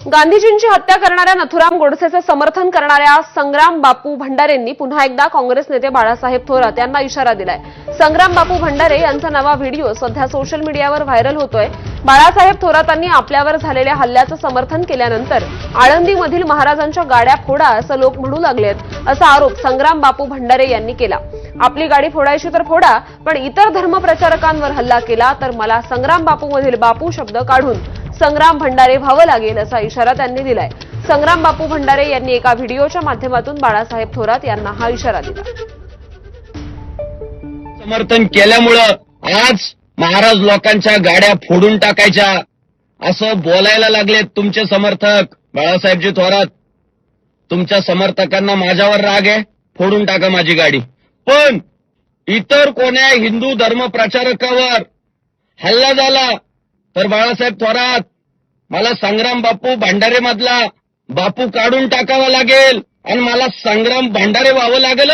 गांधीजींची हत्या करणाऱ्या नथुराम गोडसेचे समर्थन करणाऱ्या संग्राम बापू भंडारेंनी पुन्हा एकदा काँग्रेस नेते बाळासाहेब थोरात यांना इशारा दिलाय। संग्राम बापू भंडारे यांचा नवा व्हिडिओ सध्या सोशल मीडियावर व्हायरल होतोय। बाळासाहेब थोरातांनी आपल्यावर झालेल्या हल्ल्याचं समर्थन केल्यानंतर आळंदीमधील महाराजांच्या गाड्या फोडा असं लोक म्हणू लागलेत असा आरोप संग्राम बापू भंडारे यांनी केला। आपली गाडी फोडायची तर फोडा, पण इतर धर्मप्रचारकांवर हल्ला केला तर मला संग्राम बापूमधील बापू शब्द काढून संग्राम भंडारे व्हावं लागेल असा इशारा त्यांनी दिलाय। संग्राम बापू भंडारे यांनी एका व्हिडिओच्या माध्यमातून बाळासाहेब थोरात यांना हा इशारा दिला। समर्थन केल्यामुळं आज महाराज लोकांच्या गाड्या फोडून टाकायच्या असं बोलायला लागलेत तुमचे समर्थक। बाळासाहेबजी थोरात, तुमच्या समर्थकांना माझ्यावर राग आहे, फोडून टाका माझी गाडी, पण इतर कोण्या हिंदू धर्म प्रचारकावर हल्ला झाला तर बाळासाहेब थोरात, मला संग्राम बापू भंडारे मधला बापू काढून टाकावा लागेल आणि मला संग्राम भंडारे व्हावं लागेल।